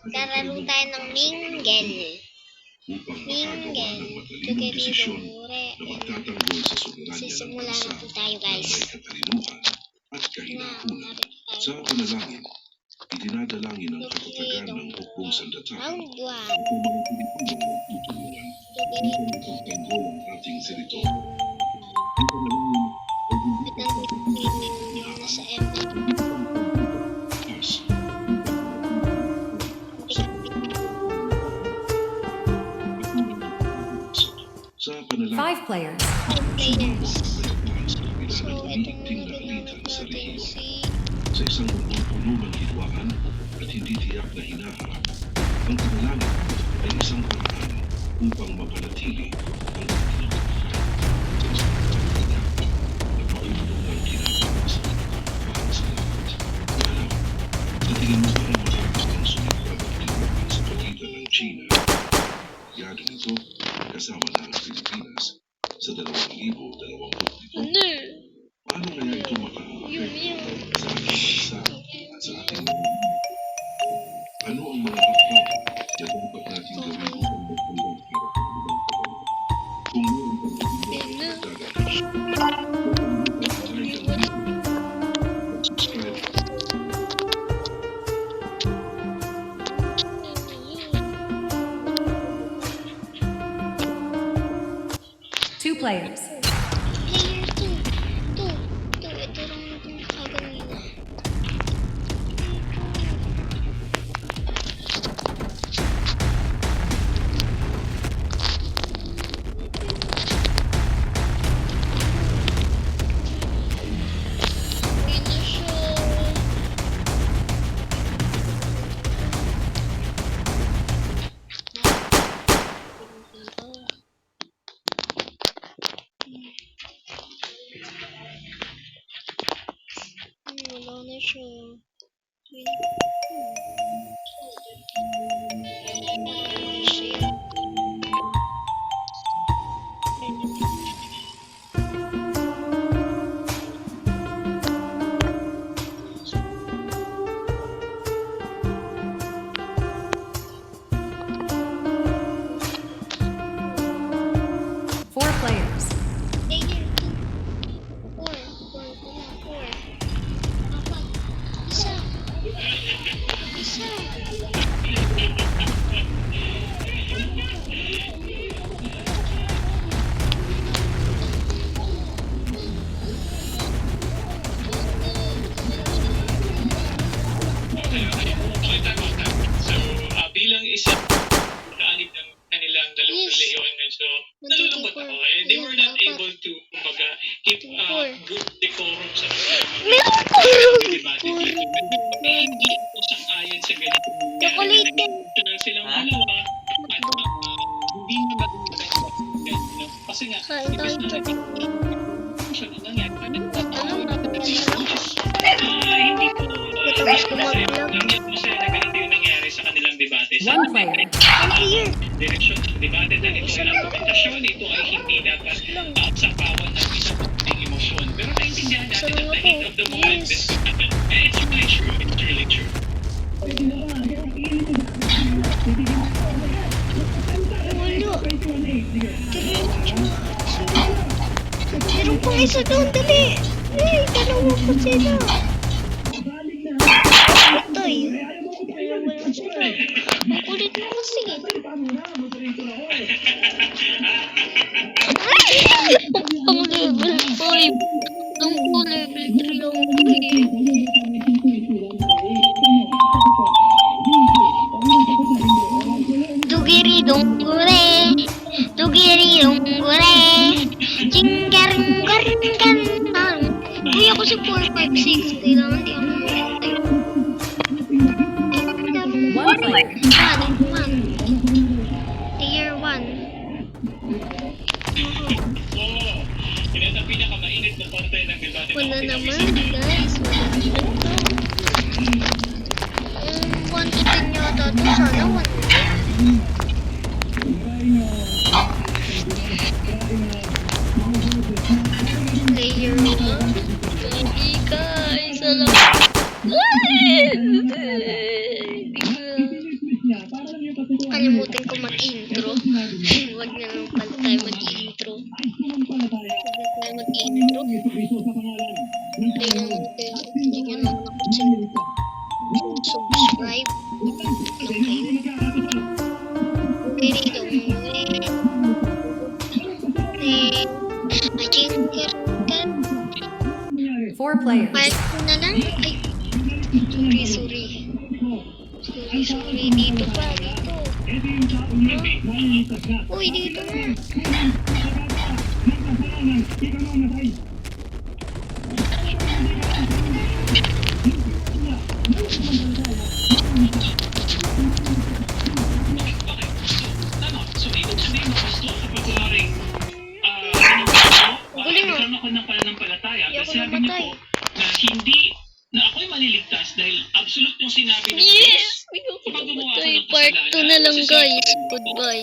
Lalaro tayo ng Mingle. Mingle. Tugirin mure. Sisimula na po tayo, guys. Sa panalangin, idinadalangin ang katatagan ng hukbong sandata. Round 1. Tanggol ang ating teritoryo. Ang panalangin ay hindi Nasa M. Sa panalangin, 5 players. 5 players. So, so, itong nilalaman natin si... sa isang puno ng hidwaan at hindi tiyak na hinaharap. Ang panalangin ay isang paraan upang mapanatili ang pagkakataon sa isang pagkakataon na pakitulungan ginagawa sa para sa lahat. Ngayon, sa tingin mo parang malakas ang sumikap at tinupan sa pagitan ng China. Yado nito, kasama na ang Pilipinas sa 2027. Ano? Paano kaya ito makakapit sa ating bansa at sa ating ano ang mga hakbang na dapat natin gawin upang magpundang para sa ibang kabanata? Kung meron kang pagbilang dagat, subscribe. 2 players. Player 2. 2. Ito lang itong gagawin na. Wala na siya. Four players. Player 2. 4. 4. Apat. Isa. Bilang isang kaanib ng kanilang dalawang Yes. lehiyon, medyo nalulungkot ako. They were not able to, kumbaga, keep good decorum sa Meron ko yung debate dito. Hindi ako sang-ayon sa ganito. chocolate din. National silang dalawa at hindi na maganda. Kasi nga, Kain tayo imbes na chocolate. siya na nangyari. Ano? Hindi ko Matapos ko mag-vlog. nangyari masaya na ganito yung nangyari sa kanilang debate. One player. Player. Direksyon ng debate na ito ay argumentasyon, ito ay hindi dapat sapawan ng isang ng emosyon. Pero naintindihan natin at the heat of the moment, Yes. it's really true. It's really true. Wala. Meron pang isa doon, dali. Dalawa ko sila. Patay. Dalawa lang sila. Ang kulit mo kasi. Ang level 5. Ang ko level 3 lang. Dugiri donggure. Dugiri donggure. Jinggaring-garing-garing. Kuya ko si 456. Kailangan di ako One player. One. Tier 1. Yan ang pinakamainit na parte ng debate. Wala naman, guys. Wala naman to. 1 to 10 yata to. Sana 1 to 10. Player 1. Hindi, guys. Alam ko. nakalimutan ko mag-intro. Huwag na lang pala tayo mag-intro. Tingnan mo ako subscribe. Okay. Dito. Kan. 4 players. Part na lang. Ay. Sorry. Dito pa. Dito. Uy, dito na. Tama. So, ibig sabihin mo, Pasto, kapag kumaring Galing, oh. nagkaroon ako ng pananampalataya, Hindi ako kasi sabi niyo namatay. po na hindi, na ako'y maliligtas dahil absolute yung sinabi ng Diyos. Yes! Hindi ako Kapag gumawa ako namatay. ng Part 2 na lang, kasalanan, guys. masisisi ko. Goodbye.